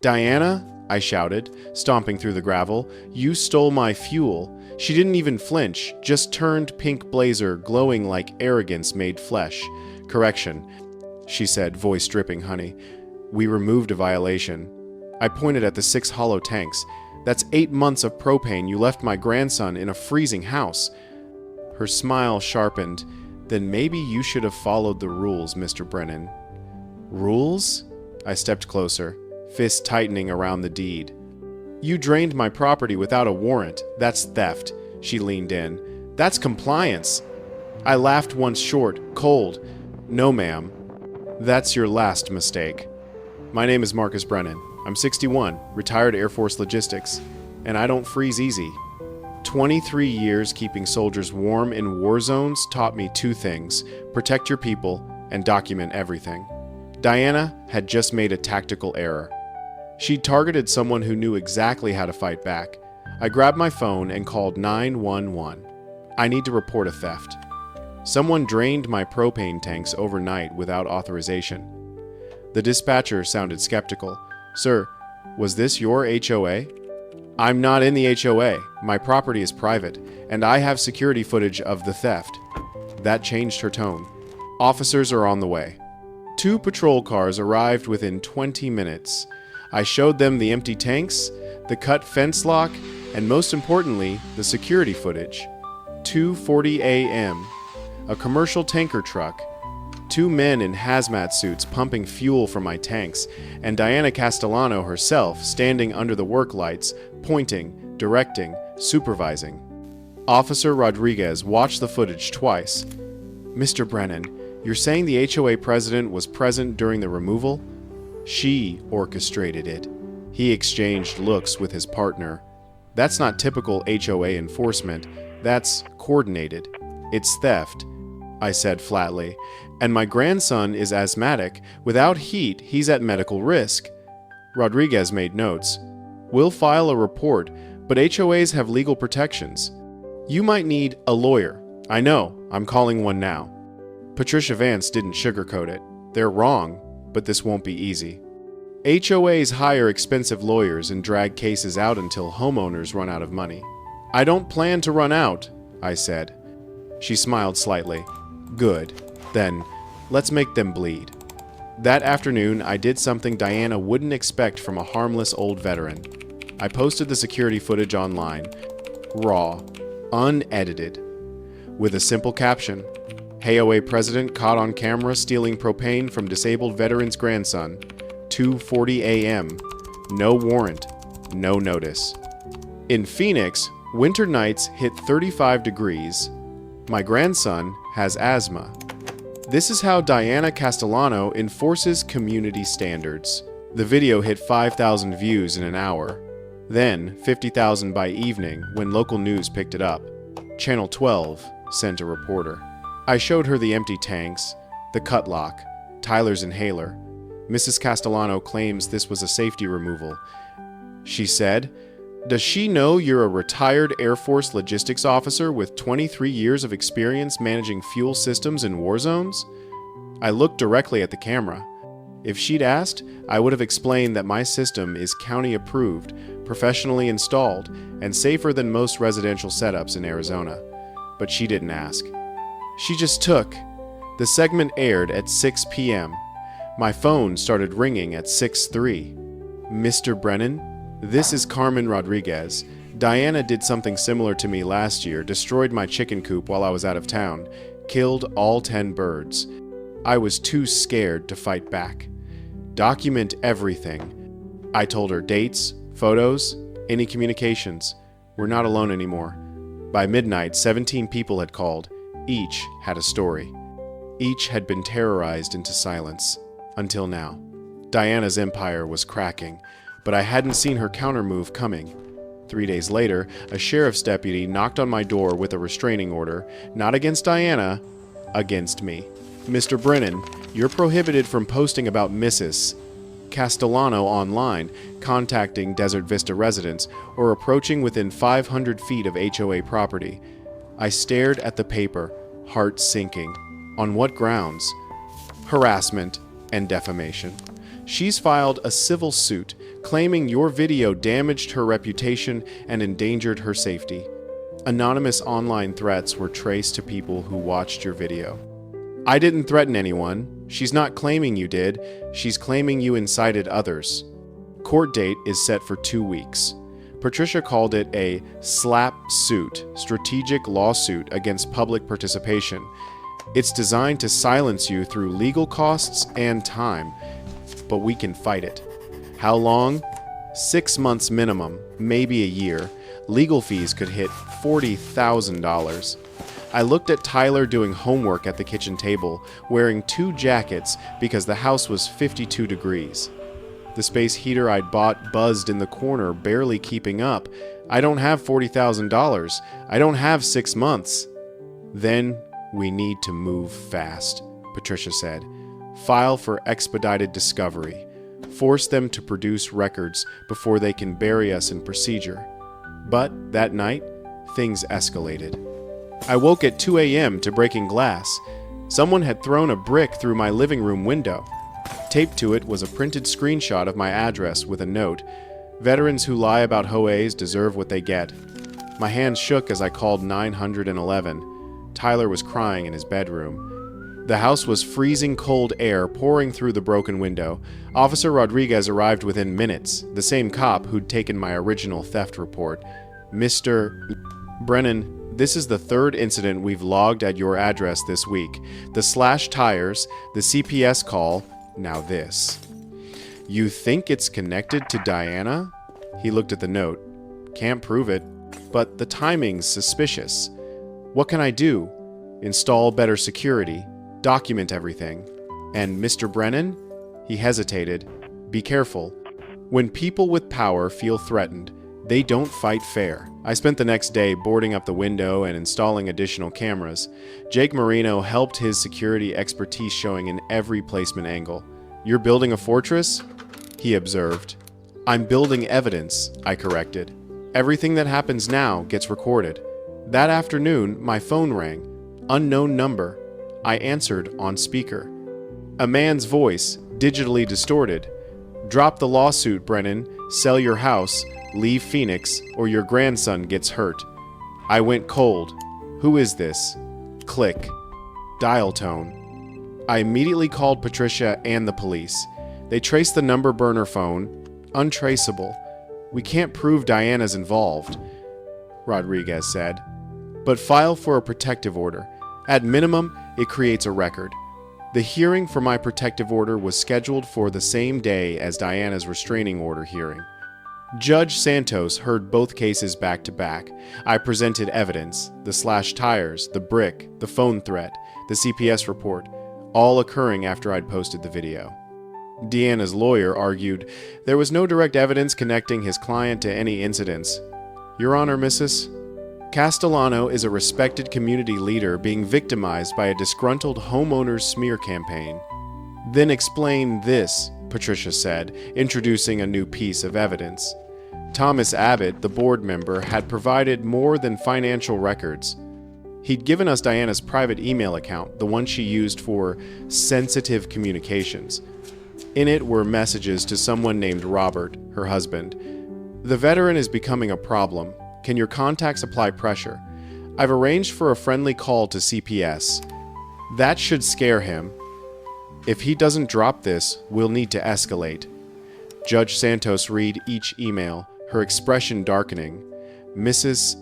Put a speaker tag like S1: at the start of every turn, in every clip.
S1: "Diana," I shouted, stomping through the gravel, "you stole my fuel." She didn't even flinch, just turned pink blazer, glowing like arrogance made flesh. "Correction," she said, voice dripping honey. "We removed a violation." I pointed at the 6 hollow tanks. "That's 8 months of propane you left my grandson in a freezing house." Her smile sharpened. "Then maybe you should have followed the rules, Mr. Brennan." "Rules?" I stepped closer, fist tightening around the deed. "You drained my property without a warrant. That's theft." She leaned in. "That's compliance." I laughed once short, cold. "No, ma'am. That's your last mistake. My name is Marcus Brennan. I'm 61, retired Air Force logistics, and I don't freeze easy. 23 years keeping soldiers warm in war zones taught me 2 things: protect your people and document everything. Diana had just made a tactical error. She'd targeted someone who knew exactly how to fight back. I grabbed my phone and called 911. "I need to report a theft. Someone drained my propane tanks overnight without authorization." The dispatcher sounded skeptical. "Sir, was this your HOA?" "I'm not in the HOA. My property is private, and I have security footage of the theft." That changed her tone. "Officers are on the way." 2 patrol cars arrived within 20 minutes. I showed them the empty tanks, the cut fence lock, and most importantly, the security footage. 2:40 a.m. A commercial tanker truck, 2 men in hazmat suits pumping fuel from my tanks, and Diana Castellano herself standing under the work lights, pointing, directing, supervising. Officer Rodriguez watched the footage twice. "Mr. Brennan, you're saying the HOA president was present during the removal?" "She orchestrated it." He exchanged looks with his partner. "That's not typical HOA enforcement. That's coordinated. It's theft," I said flatly. "And my grandson is asthmatic. Without heat, he's at medical risk." Rodriguez made notes. "We'll file a report, but HOAs have legal protections. You might need a lawyer." "I know. I'm calling one now." Patricia Vance didn't sugarcoat it. "They're wrong, but this won't be easy. HOAs hire expensive lawyers and drag cases out until homeowners run out of money." "I don't plan to run out," I said. She smiled slightly. "Good. Then, let's make them bleed." That afternoon, I did something Diana wouldn't expect from a harmless old veteran. I posted the security footage online, raw, unedited, with a simple caption: "HOA president caught on camera stealing propane from disabled veteran's grandson. 2:40 a.m. No warrant, no notice." In Phoenix, winter nights hit 35 degrees. My grandson has asthma. This is how Diana Castellano enforces community standards. The video hit 5,000 views in an hour. Then 50,000 by evening when local news picked it up. Channel 12 sent a reporter. I showed her the empty tanks, the cut lock, Tyler's inhaler. Mrs. Castellano claims this was a safety removal. She said, "Does she know you're a retired Air Force logistics officer with 23 years of experience managing fuel systems in war zones?" I looked directly at the camera. If she'd asked, I would have explained that my system is county approved, professionally installed, and safer than most residential setups in Arizona. But she didn't ask. She just took. The segment aired at 6 p.m. My phone started ringing at 6:03. "Mr. Brennan, this is Carmen Rodriguez. Diana did something similar to me last year, destroyed my chicken coop while I was out of town, killed all 10 birds. I was too scared to fight back. Document everything." I told her dates, photos, any communications. We're not alone anymore. By midnight, 17 people had called. Each had a story. Each had been terrorized into silence. Until now. Diana's empire was cracking, but I hadn't seen her countermove coming. 3 days later, a sheriff's deputy knocked on my door with a restraining order, not against Diana, against me. "Mr. Brennan, you're prohibited from posting about Mrs. Castellano online, contacting Desert Vista residents, or approaching within 500 feet of HOA property." I stared at the paper, heart sinking. On what grounds? Harassment and defamation. She's filed a civil suit claiming your video damaged her reputation and endangered her safety. Anonymous online threats were traced to people who watched your video. I didn't threaten anyone. She's not claiming you did. She's claiming you incited others. Court date is set for 2 weeks. Patricia called it a SLAP suit, strategic lawsuit against public participation. It's designed to silence you through legal costs and time, but we can fight it. How long? 6 months minimum, maybe a year. Legal fees could hit $40,000. I looked at Tyler doing homework at the kitchen table, wearing 2 jackets because the house was 52 degrees. The space heater I'd bought buzzed in the corner, barely keeping up. I don't have $40,000. I don't have 6 months. Then we need to move fast, Patricia said. File for expedited discovery. Force them to produce records before they can bury us in procedure. But that night, things escalated. I woke at 2 a.m. to breaking glass. Someone had thrown a brick through my living room window. Taped to it was a printed screenshot of my address with a note. Veterans who lie about Hoa's deserve what they get. My hands shook as I called 911. Tyler was crying in his bedroom. The house was freezing cold air pouring through the broken window. Officer Rodriguez arrived within minutes, the same cop who'd taken my original theft report. Mr. Brennan, this is the 3rd incident we've logged at your address this week. The slashed tires, the CPS call, now this. You think it's connected to Diana? He looked at the note. Can't prove it, but the timing's suspicious. What can I do? Install better security. Document everything. And Mr. Brennan? He hesitated. Be careful. When people with power feel threatened, they don't fight fair. I spent the next day boarding up the window and installing additional cameras. Jake Marino helped, his security expertise showing in every placement angle. You're building a fortress? He observed. I'm building evidence, I corrected. Everything that happens now gets recorded. That afternoon, my phone rang. Unknown number. I answered on speaker. A man's voice, digitally distorted. Drop the lawsuit, Brennan. Sell your house. Leave Phoenix, or your grandson gets hurt. I went cold. Who is this? Click. Dial tone. I immediately called Patricia and the police. They traced the number burner phone. Untraceable. We can't prove Diana's involved, Rodriguez said. But file for a protective order. At minimum, it creates a record. The hearing for my protective order was scheduled for the same day as Diana's restraining order hearing. Judge Santos heard both cases back to back. I presented evidence, the slashed tires, the brick, the phone threat, the CPS report, all occurring after I'd posted the video. Deanna's lawyer argued there was no direct evidence connecting his client to any incidents. Your Honor, Mrs. Castellano is a respected community leader being victimized by a disgruntled homeowner's smear campaign. Then explain this, Patricia said, introducing a new piece of evidence. Thomas Abbott, the board member, had provided more than financial records. He'd given us Diana's private email account, the one she used for sensitive communications. In it were messages to someone named Robert, her husband. The veteran is becoming a problem. Can your contacts apply pressure? I've arranged for a friendly call to CPS. That should scare him. If he doesn't drop this, we'll need to escalate. Judge Santos read each email, her expression darkening. Mrs.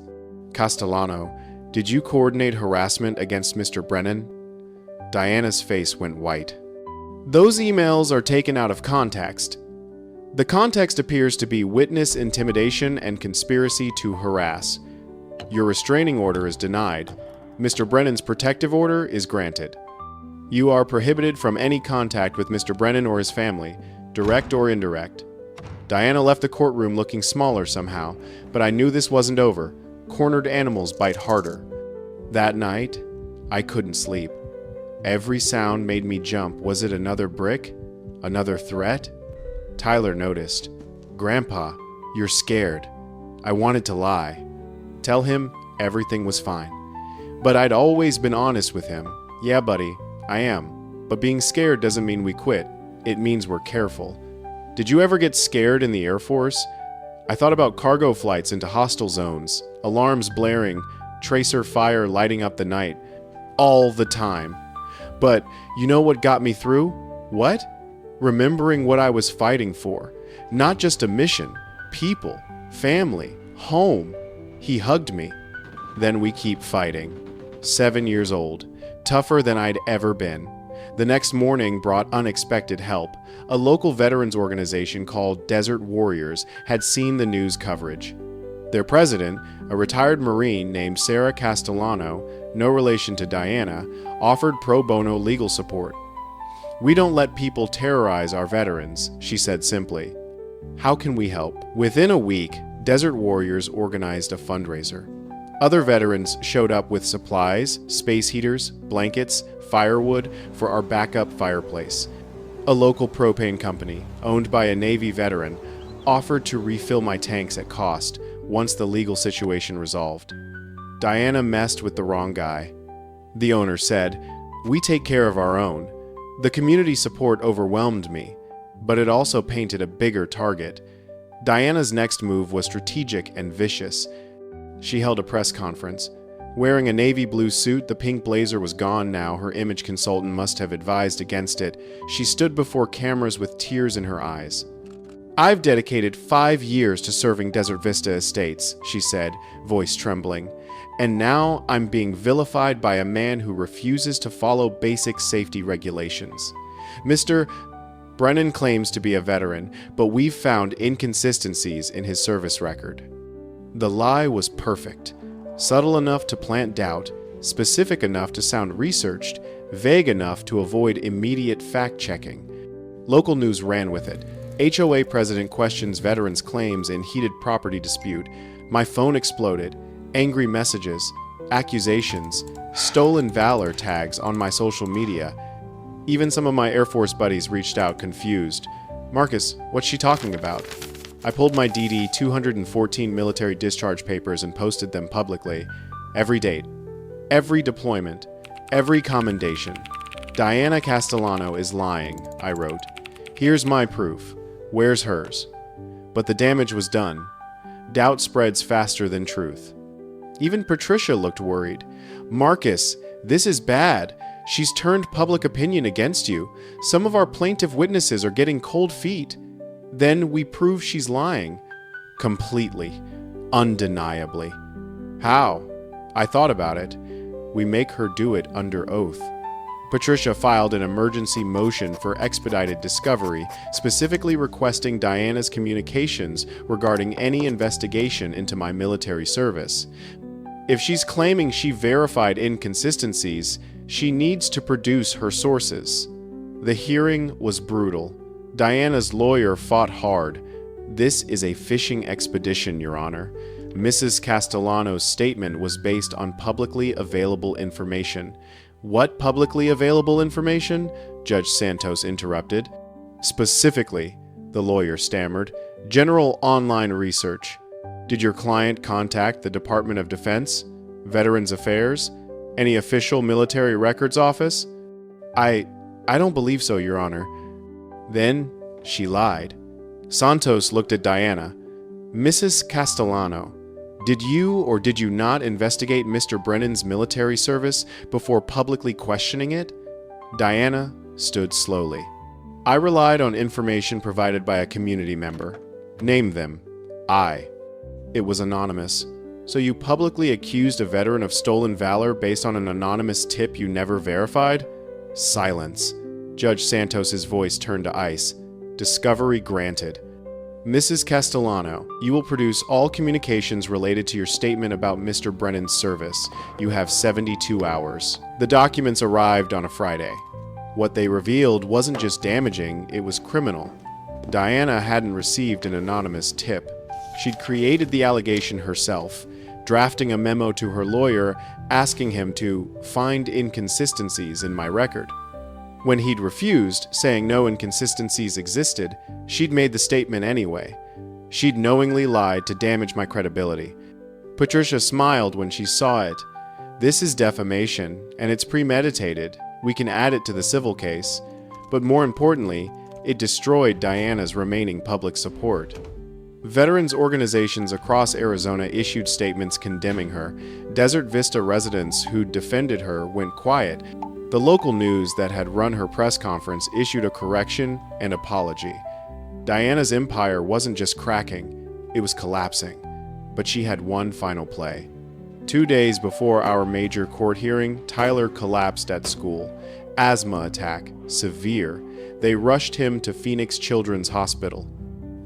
S1: Castellano, did you coordinate harassment against Mr. Brennan? Diana's face went white. Those emails are taken out of context. The context appears to be witness intimidation and conspiracy to harass. Your restraining order is denied. Mr. Brennan's protective order is granted. You are prohibited from any contact with Mr. Brennan or his family, direct or indirect. Diana left the courtroom looking smaller somehow, but I knew this wasn't over. Cornered animals bite harder. That night, I couldn't sleep. Every sound made me jump. Was it another brick? Another threat? Tyler noticed. Grandpa, you're scared. I wanted to lie. Tell him everything was fine. But I'd always been honest with him. Yeah, buddy. I am. But being scared doesn't mean we quit. It means we're careful. Did you ever get scared in the Air Force? I thought about cargo flights into hostile zones, alarms blaring, tracer fire lighting up the night, all the time. But you know what got me through? What? Remembering what I was fighting for. Not just a mission, people, family, home. He hugged me. Then we keep fighting. 7 years old, tougher than I'd ever been. The next morning brought unexpected help. A local veterans organization called Desert Warriors had seen the news coverage. Their president, a retired Marine named Sarah Castellano, no relation to Diana, offered pro bono legal support. "We don't let people terrorize our veterans," she said simply. "How can we help?" Within a week, Desert Warriors organized a fundraiser. Other veterans showed up with supplies, space heaters, blankets, firewood for our backup fireplace. A local propane company, owned by a Navy veteran, offered to refill my tanks at cost once the legal situation resolved. Diana messed with the wrong guy. The owner said, "We take care of our own." The community support overwhelmed me, but it also painted a bigger target. Diana's next move was strategic and vicious. She held a press conference. Wearing a navy blue suit, the pink blazer was gone now. Her image consultant must have advised against it. She stood before cameras with tears in her eyes. "I've dedicated 5 years to serving Desert Vista Estates," she said, voice trembling. "And now I'm being vilified by a man who refuses to follow basic safety regulations. Mr. Brennan claims to be a veteran, but we've found inconsistencies in his service record." The lie was perfect. Subtle enough to plant doubt, specific enough to sound researched, vague enough to avoid immediate fact-checking. Local news ran with it. HOA president questions veterans' claims in heated property dispute. My phone exploded. Angry messages, accusations, stolen valor tags on my social media. Even some of my Air Force buddies reached out confused. "Marcus, what's she talking about?" I pulled my DD 214 military discharge papers and posted them publicly. Every date, every deployment, every commendation. "Diana Castellano is lying," I wrote. "Here's my proof. Where's hers?" But the damage was done. Doubt spreads faster than truth. Even Patricia looked worried. "Marcus, this is bad. She's turned public opinion against you. Some of our plaintiff witnesses are getting cold feet. Then we prove she's lying." Completely. Undeniably. "How?" I thought about it. "We make her do it under oath." Patricia filed an emergency motion for expedited discovery, specifically requesting Diana's communications regarding any investigation into my military service. If she's claiming she verified inconsistencies, she needs to produce her sources. The hearing was brutal. Diana's lawyer fought hard. "This is a fishing expedition, Your Honor. Mrs. Castellano's statement was based on publicly available information." "What publicly available information?" Judge Santos interrupted. "Specifically," the lawyer stammered, "general online research. Did your client contact the Department of Defense, Veterans Affairs, any official military records office?" I don't believe so, Your Honor." Then she lied. Santos looked at Diana. "Mrs. Castellano, did you or did you not investigate Mr. Brennan's military service before publicly questioning it?" Diana stood slowly. "I relied on information provided by a community member. Name them." "I." It was anonymous. "So you publicly accused a veteran of stolen valor based on an anonymous tip you never verified?" Silence. Judge Santos's voice turned to ice. "Discovery granted. Mrs. Castellano, you will produce all communications related to your statement about Mr. Brennan's service. You have 72 hours. The documents arrived on a Friday. What they revealed wasn't just damaging, it was criminal. Diana hadn't received an anonymous tip. She'd created the allegation herself, drafting a memo to her lawyer asking him to find inconsistencies in my record. When he'd refused, saying no inconsistencies existed, she'd made the statement anyway. She'd knowingly lied to damage my credibility. Patricia smiled when she saw it. "This is defamation, and it's premeditated. We can add it to the civil case. But more importantly, It destroyed Diana's remaining public support. Veterans organizations across Arizona issued statements condemning her. Desert Vista residents who defended her went quiet. The local news that had run her press conference issued a correction and apology. Diana's empire wasn't just cracking, it was collapsing. But she had one final play. 2 days before our major court hearing, Tyler collapsed at school. Asthma attack, severe. They rushed him to Phoenix Children's Hospital.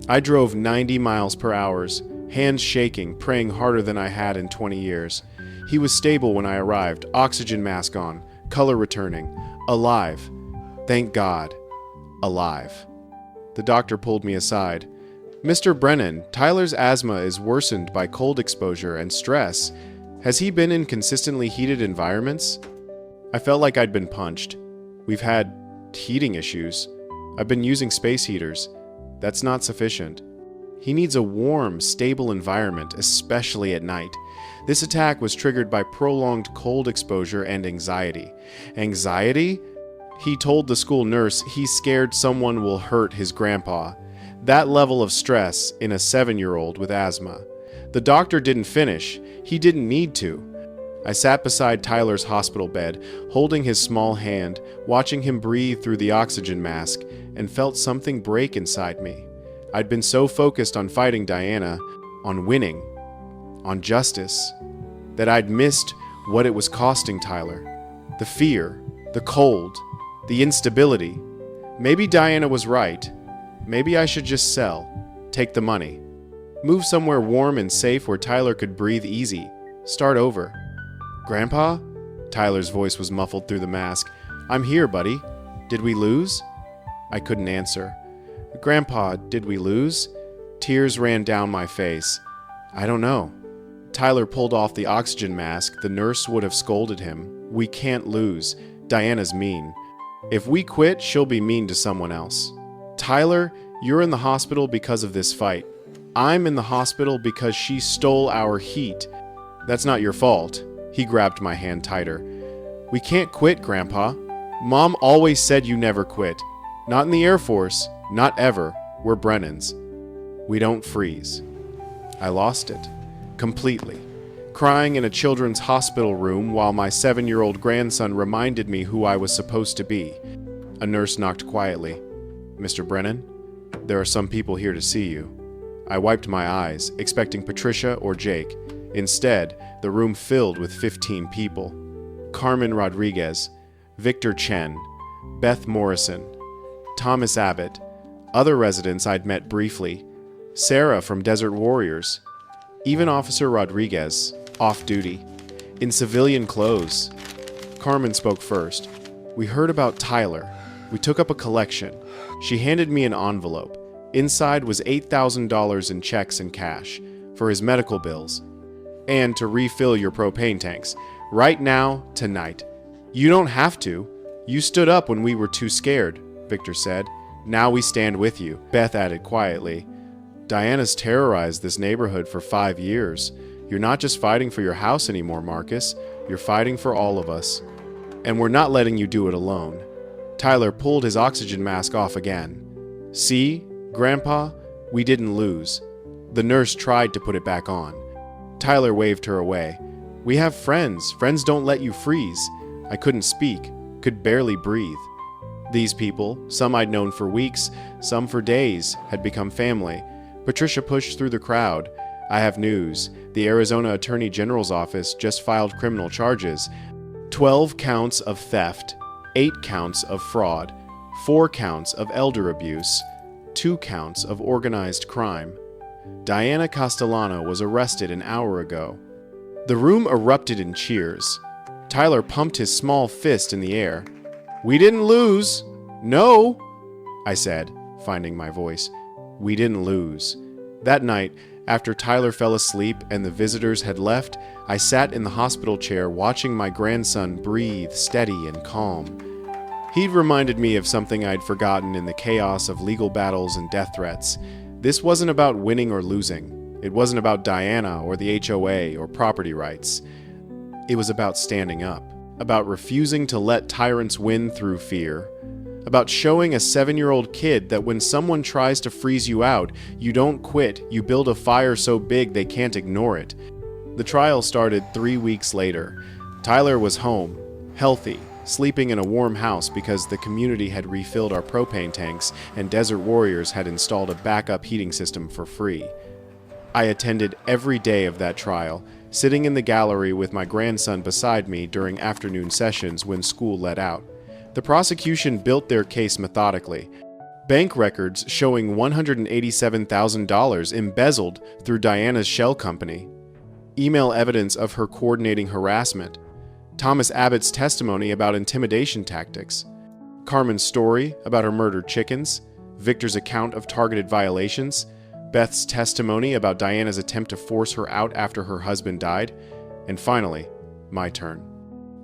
S1: I drove 90 miles per hour, hands shaking, praying harder than I had in 20 years. He was stable when I arrived, oxygen mask on, color returning, alive. Thank God, alive. The doctor pulled me aside. Mr. Brennan, Tyler's asthma is worsened by cold exposure and stress. Has he been in consistently heated environments? I felt like I'd been punched. We've had heating issues. I've been using space heaters. That's not sufficient. He needs a warm, stable environment, especially at night. This attack was triggered by prolonged cold exposure and anxiety. Anxiety? He told the school nurse he's scared someone will hurt his grandpa. That level of stress in a 7-year-old with asthma. The doctor didn't finish. He didn't need to. I sat beside Tyler's hospital bed, holding his small hand, watching him breathe through the oxygen mask, and felt something break inside me. I'd been so focused on fighting Diana, on winning, on justice, that I'd missed what it was costing Tyler. The fear, the cold, the instability. Maybe Diana was right. Maybe I should just sell, take the money, move somewhere warm and safe where Tyler could breathe easy, start over. Grandpa? Tyler's voice was muffled through the mask. I'm here, buddy. Did we lose? I couldn't answer. Grandpa, did we lose? Tears ran down my face. I don't know. Tyler pulled off the oxygen mask. The nurse would have scolded him. We can't lose. Diana's mean. If we quit, she'll be mean to someone else. Tyler, you're in the hospital because of this fight. I'm in the hospital because she stole our heat. That's not your fault. He grabbed my hand tighter. We can't quit, Grandpa. Mom always said you never quit. Not in the Air Force. Not ever. We're Brennans. We don't freeze. I lost it. Completely. Crying in a children's hospital room while my 7-year-old grandson reminded me who I was supposed to be. A nurse knocked quietly. Mr. Brennan, there are some people here to see you. I wiped my eyes, expecting Patricia or Jake. Instead, the room filled with 15 people. Carmen Rodriguez, Victor Chen, Beth Morrison, Thomas Abbott, other residents I'd met briefly, Sarah from Desert Warriors, even Officer Rodriguez, off duty, in civilian clothes. Carmen spoke first. We heard about Tyler. We took up a collection. She handed me an envelope. Inside was $8,000 in checks and cash for his medical bills and to refill your propane tanks. Right now, tonight. You don't have to. You stood up when we were too scared, Victor said. Now we stand with you, Beth added quietly. Diana's terrorized this neighborhood for 5 years. You're not just fighting for your house anymore, Marcus. You're fighting for all of us. And we're not letting you do it alone. Tyler pulled his oxygen mask off again. See, Grandpa, we didn't lose. The nurse tried to put it back on. Tyler waved her away. We have friends. Friends don't let you freeze. I couldn't speak, could barely breathe. These people, some I'd known for weeks, some for days, had become family. Patricia pushed through the crowd. I have news. The Arizona Attorney General's office just filed criminal charges. 12 counts of theft, 8 counts of fraud, 4 counts of elder abuse, 2 counts of organized crime. Diana Castellano was arrested an hour ago. The room erupted in cheers. Tyler pumped his small fist in the air. We didn't lose. No, I said, finding my voice. We didn't lose. That night, after Tyler fell asleep and the visitors had left, I sat in the hospital chair watching my grandson breathe steady and calm. He'd reminded me of something I'd forgotten in the chaos of legal battles and death threats. This wasn't about winning or losing. It wasn't about Diana or the HOA or property rights. It was about standing up, about refusing to let tyrants win through fear. About showing a 7-year-old kid that when someone tries to freeze you out, you don't quit, you build a fire so big they can't ignore it. The trial started 3 weeks later. Tyler was home, healthy, sleeping in a warm house because the community had refilled our propane tanks and Desert Warriors had installed a backup heating system for free. I attended every day of that trial, sitting in the gallery with my grandson beside me during afternoon sessions when school let out. The prosecution built their case methodically. Bank records showing $187,000 embezzled through Diana's shell company. Email evidence of her coordinating harassment. Thomas Abbott's testimony about intimidation tactics. Carmen's story about her murdered chickens. Victor's account of targeted violations. Beth's testimony about Diana's attempt to force her out after her husband died. And finally, my turn.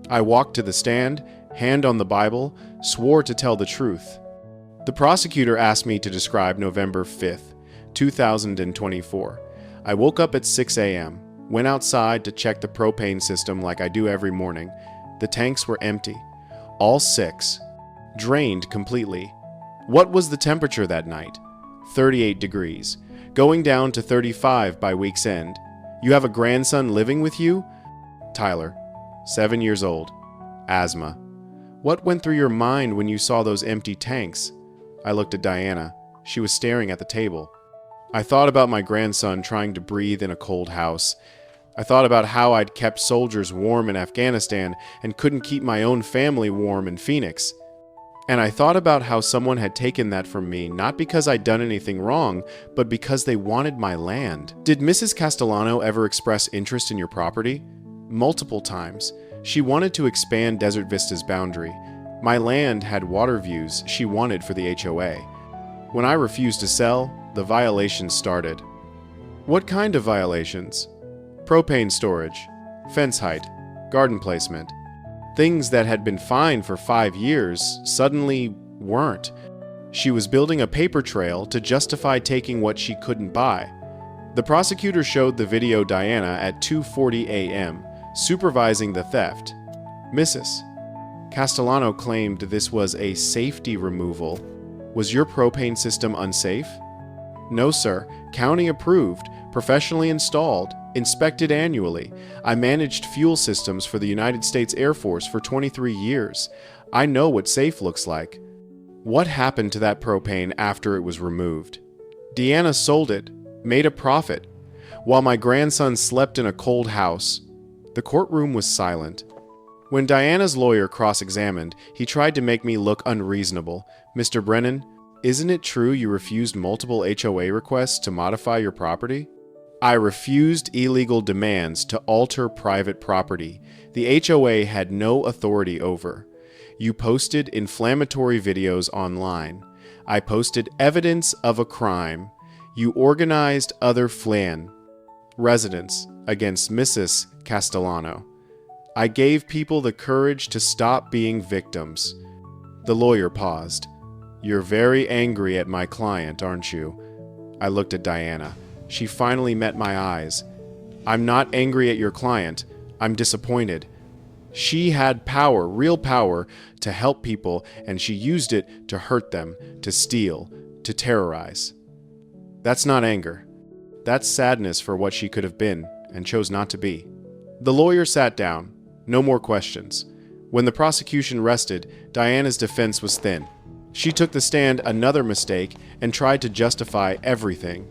S1: I walked to the stand, hand on the Bible, swore to tell the truth. The prosecutor asked me to describe November 5th, 2024. I woke up at 6 a.m., went outside to check the propane system like I do every morning. The tanks were empty. All 6. Drained completely. What was the temperature that night? 38 degrees. Going down to 35 by week's end. You have a grandson living with you? Tyler, 7 years old. Asthma. What went through your mind when you saw those empty tanks? I looked at Diana. She was staring at the table. I thought about my grandson trying to breathe in a cold house. I thought about how I'd kept soldiers warm in Afghanistan and couldn't keep my own family warm in Phoenix. And I thought about how someone had taken that from me, not because I'd done anything wrong, but because they wanted my land. Did Mrs. Castellano ever express interest in your property? Multiple times. She wanted to expand Desert Vista's boundary. My land had water views she wanted for the HOA. When I refused to sell, the violations started. What kind of violations? Propane storage, fence height, garden placement. Things that had been fine for 5 years suddenly weren't. She was building a paper trail to justify taking what she couldn't buy. The prosecutor showed the video Diana at 2:40 a.m., supervising the theft. Mrs. Castellano claimed this was a safety removal. Was your propane system unsafe? No, sir. County approved, professionally installed, inspected annually. I managed fuel systems for the United States Air Force for 23 years. I know what safe looks like. What happened to that propane after it was removed? Deanna sold it, made a profit, while my grandson slept in a cold house. The courtroom was silent. When Diana's lawyer cross-examined, he tried to make me look unreasonable. Mr. Brennan, isn't it true you refused multiple HOA requests to modify your property? I refused illegal demands to alter private property the HOA had no authority over. You posted inflammatory videos online. I posted evidence of a crime. You organized other flan residents against Mrs. Castellano. I gave people the courage to stop being victims. The lawyer paused. You're very angry at my client, aren't you? I looked at Diana. She finally met my eyes. I'm not angry at your client. I'm disappointed. She had power, real power, to help people, and she used it to hurt them, to steal, to terrorize. That's not anger. That's sadness for what she could have been and chose not to be. The lawyer sat down. No more questions. When the prosecution rested, Diana's defense was thin. She took the stand another mistake and tried to justify everything.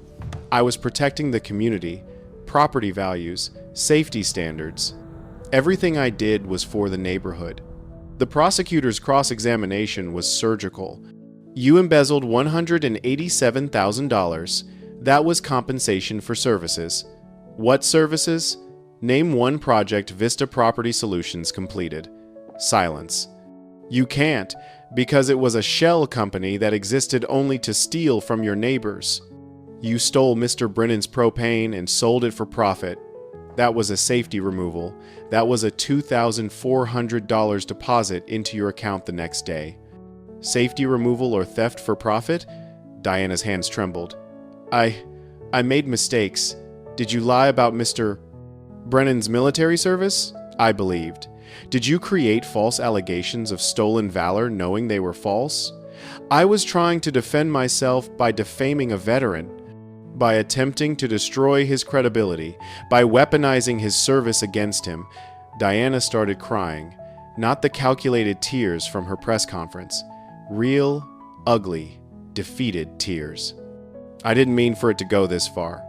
S1: I was protecting the community, property values, safety standards. Everything I did was for the neighborhood. The prosecutor's cross-examination was surgical. You embezzled $187,000. That was compensation for services. What services? Name one project Vista Property Solutions completed. Silence. You can't, because it was a shell company that existed only to steal from your neighbors. You stole Mr. Brennan's propane and sold it for profit. That was a safety removal. That was a $2,400 deposit into your account the next day. Safety removal or theft for profit? Diana's hands trembled. I made mistakes. Did you lie about Mr. Brennan's military service? I believed. Did you create false allegations of stolen valor knowing they were false? I was trying to defend myself by defaming a veteran, by attempting to destroy his credibility, by weaponizing his service against him. Diana started crying, not the calculated tears from her press conference. Real, ugly, defeated tears. I didn't mean for it to go this far.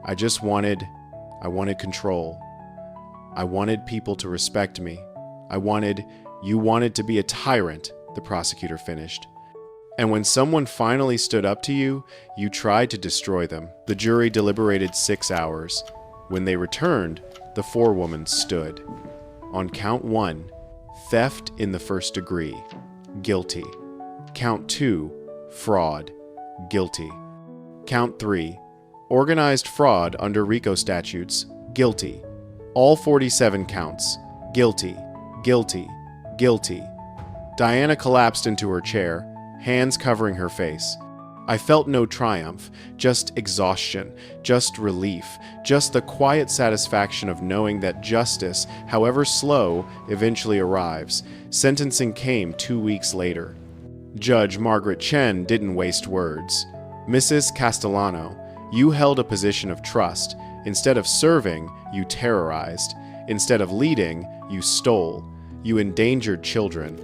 S1: I wanted control. I wanted people to respect me. You wanted to be a tyrant, the prosecutor finished. And when someone finally stood up to you, you tried to destroy them. The jury deliberated 6 hours. When they returned, the forewoman stood. On count 1, theft in the first degree, guilty. Count 2, fraud, guilty. Count 3, organized fraud under RICO statutes, guilty. All 47 counts, guilty, guilty, guilty. Diana collapsed into her chair, hands covering her face. I felt no triumph, just exhaustion, just relief, just the quiet satisfaction of knowing that justice, however slow, eventually arrives. Sentencing came 2 weeks later. Judge Margaret Chen didn't waste words. Mrs. Castellano, you held a position of trust. Instead of serving, you terrorized. Instead of leading, you stole. You endangered children.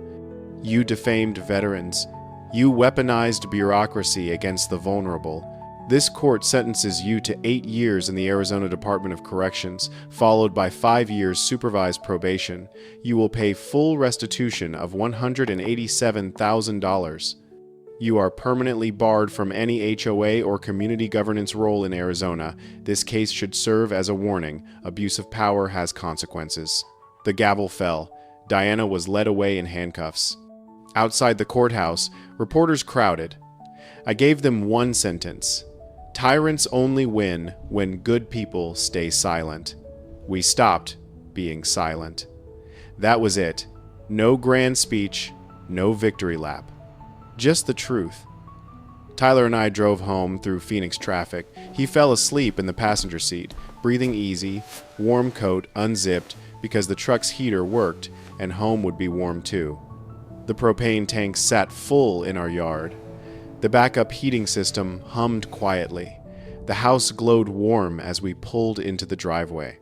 S1: You defamed veterans. You weaponized bureaucracy against the vulnerable. This court sentences you to 8 years in the Arizona Department of Corrections, followed by 5 years supervised probation. You will pay full restitution of $187,000. You are permanently barred from any HOA or community governance role in Arizona. This case should serve as a warning. Abuse of power has consequences. The gavel fell. Diana was led away in handcuffs. Outside the courthouse, reporters crowded. I gave them one sentence. Tyrants only win when good people stay silent. We stopped being silent. That was it. No grand speech, no victory lap. Just the truth. Tyler and I drove home through Phoenix traffic. He fell asleep in the passenger seat, breathing easy, warm coat unzipped because the truck's heater worked and home would be warm too. The propane tank sat full in our yard. The backup heating system hummed quietly. The house glowed warm as we pulled into the driveway.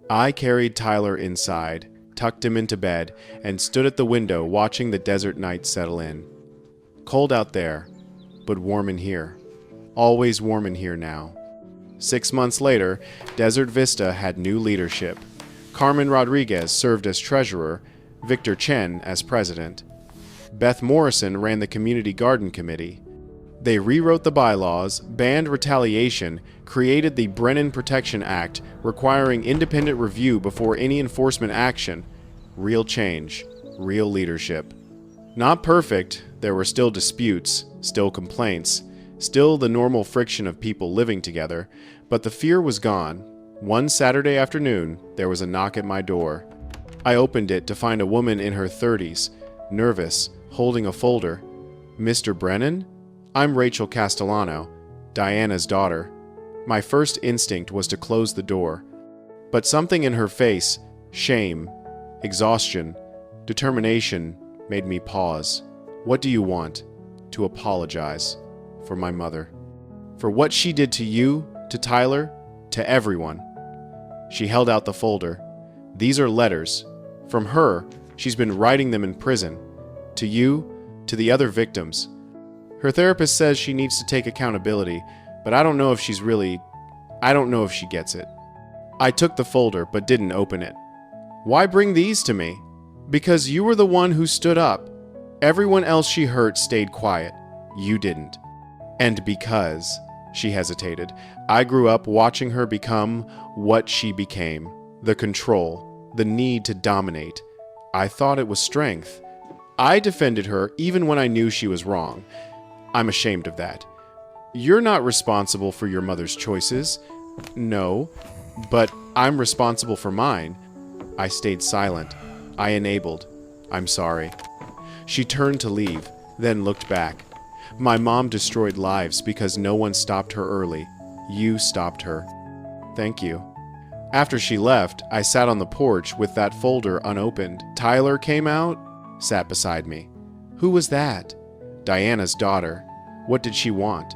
S1: I carried Tyler inside, tucked him into bed, and stood at the window watching the desert night settle in. Cold out there, but warm in here. Always warm in here now. 6 months later, Desert Vista had new leadership. Carmen Rodriguez served as treasurer, Victor Chen as president. Beth Morrison ran the Community Garden Committee. They rewrote the bylaws, banned retaliation, created the Brennan Protection Act, requiring independent review before any enforcement action. Real change, real leadership. Not perfect, there were still disputes, still complaints, still the normal friction of people living together, but the fear was gone. One Saturday afternoon, there was a knock at my door. I opened it to find a woman in her 30s, nervous, holding a folder. Mr. Brennan? I'm Rachel Castellano, Diana's daughter. My first instinct was to close the door, but something in her face, shame, exhaustion, determination, made me pause. What do you want? To apologize. For my mother. For what she did to you, to Tyler, to everyone. She held out the folder. These are letters. From her, she's been writing them in prison. To you, to the other victims. Her therapist says she needs to take accountability, but I don't know if she gets it. I took the folder, but didn't open it. Why bring these to me? Because you were the one who stood up. Everyone else she hurt stayed quiet. You didn't. And because, she hesitated, I grew up watching her become what she became. The control, the need to dominate. I thought it was strength. I defended her even when I knew she was wrong. I'm ashamed of that. You're not responsible for your mother's choices. No, but I'm responsible for mine. I stayed silent. I enabled. I'm sorry. She turned to leave, then looked back. My mom destroyed lives because no one stopped her early. You stopped her. Thank you. After she left, I sat on the porch with that folder unopened. Tyler came out, sat beside me. Who was that? Diana's daughter. What did she want?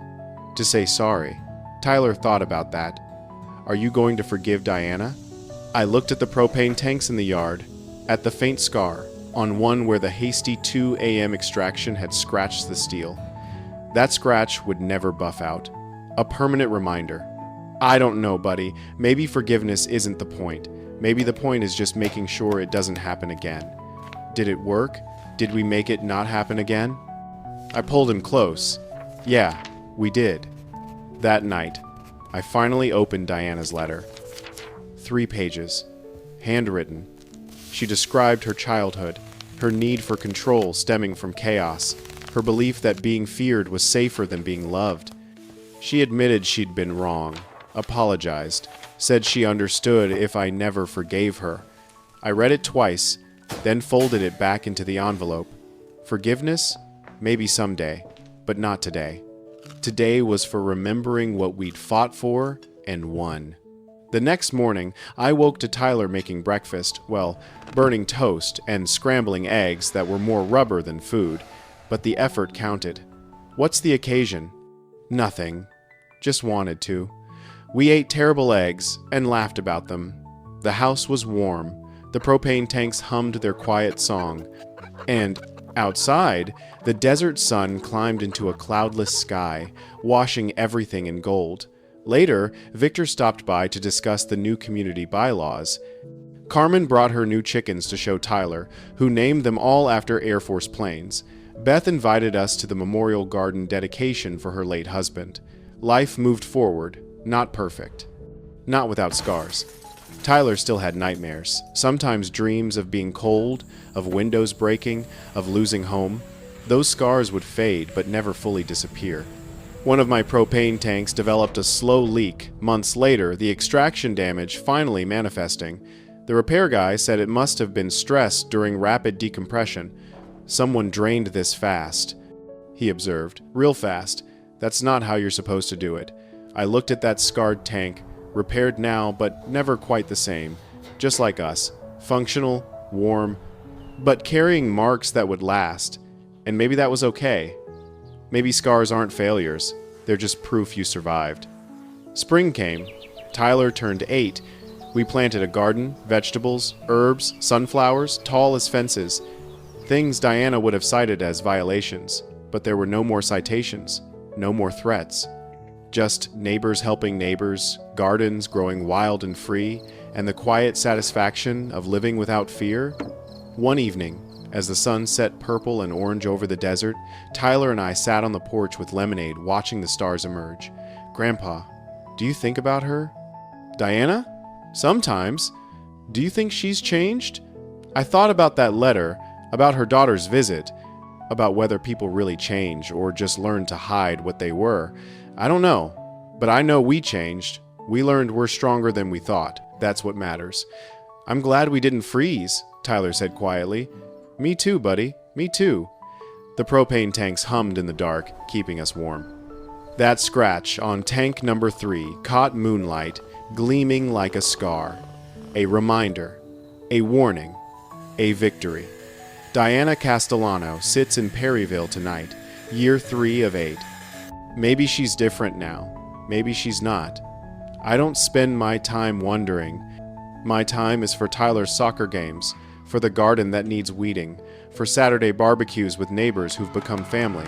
S1: To say sorry. Tyler thought about that. Are you going to forgive Diana? I looked at the propane tanks in the yard, at the faint scar, on one where the hasty 2 a.m. extraction had scratched the steel. That scratch would never buff out. A permanent reminder. I don't know, buddy. Maybe forgiveness isn't the point. Maybe the point is just making sure it doesn't happen again. Did it work? Did we make it not happen again? I pulled him close. Yeah, we did. That night, I finally opened Diana's letter. 3 pages. Handwritten. She described her childhood, her need for control stemming from chaos, her belief that being feared was safer than being loved. She admitted she'd been wrong, apologized, said she understood if I never forgave her. I read it twice, then folded it back into the envelope. Forgiveness? Maybe someday, but not today. Today was for remembering what we'd fought for and won. The next morning, I woke to Tyler making breakfast, well, burning toast and scrambling eggs that were more rubber than food, but the effort counted. What's the occasion? Nothing. Just wanted to. We ate terrible eggs and laughed about them. The house was warm. The propane tanks hummed their quiet song. And outside, the desert sun climbed into a cloudless sky, washing everything in gold. Later, Victor stopped by to discuss the new community bylaws. Carmen brought her new chickens to show Tyler, who named them all after Air Force planes. Beth invited us to the memorial garden dedication for her late husband. Life moved forward, not perfect. Not without scars. Tyler still had nightmares, sometimes dreams of being cold, of windows breaking, of losing home. Those scars would fade but never fully disappear. One of my propane tanks developed a slow leak. Months later, the extraction damage finally manifesting. The repair guy said it must have been stress during rapid decompression. Someone drained this fast, he observed. Real fast. That's not how you're supposed to do it. I looked at that scarred tank, repaired now but never quite the same. Just like us. Functional, warm, but carrying marks that would last. And maybe that was okay. Maybe scars aren't failures, they're just proof you survived. Spring came. Tyler turned 8. We planted a garden, vegetables, herbs, sunflowers, tall as fences. Things Diana would have cited as violations, but there were no more citations, no more threats. Just neighbors helping neighbors, gardens growing wild and free, and the quiet satisfaction of living without fear. One evening, as the sun set purple and orange over the desert, Tyler and I sat on the porch with lemonade, watching the stars emerge. Grandpa, do you think about her? Diana? Sometimes. Do you think she's changed? I thought about that letter, about her daughter's visit, about whether people really change or just learn to hide what they were. I don't know, but I know we changed. We learned we're stronger than we thought. That's what matters. I'm glad we didn't freeze, Tyler said quietly. Me too, buddy. Me too. The propane tanks hummed in the dark, keeping us warm. That scratch on tank number 3 caught moonlight, gleaming like a scar. A reminder. A warning. A victory. Diana Castellano sits in Perryville tonight, year 3 of 8. Maybe she's different now. Maybe she's not. I don't spend my time wondering. My time is for Tyler's soccer games, for the garden that needs weeding, for Saturday barbecues with neighbors who've become family.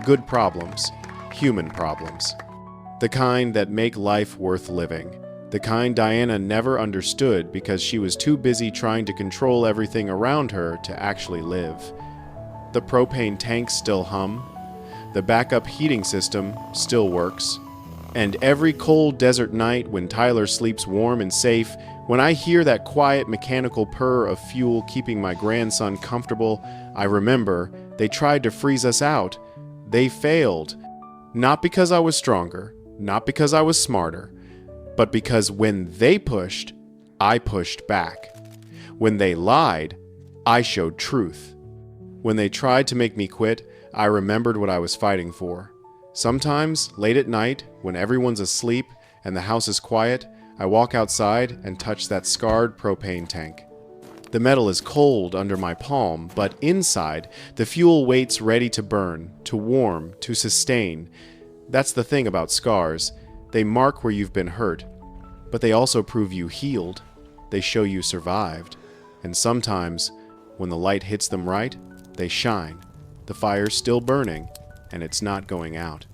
S1: Good problems. Human problems. The kind that make life worth living. The kind Diana never understood because she was too busy trying to control everything around her to actually live. The propane tanks still hum. The backup heating system still works. And every cold desert night when Tyler sleeps warm and safe, when I hear that quiet mechanical purr of fuel keeping my grandson comfortable, I remember they tried to freeze us out. They failed. Not because I was stronger, not because I was smarter, but because when they pushed, I pushed back. When they lied, I showed truth. When they tried to make me quit, I remembered what I was fighting for. Sometimes, late at night, when everyone's asleep and the house is quiet, I walk outside and touch that scarred propane tank. The metal is cold under my palm, but inside, the fuel waits ready to burn, to warm, to sustain. That's the thing about scars. They mark where you've been hurt, but they also prove you healed. They show you survived. And sometimes, when the light hits them right, they shine. The fire's still burning, and it's not going out.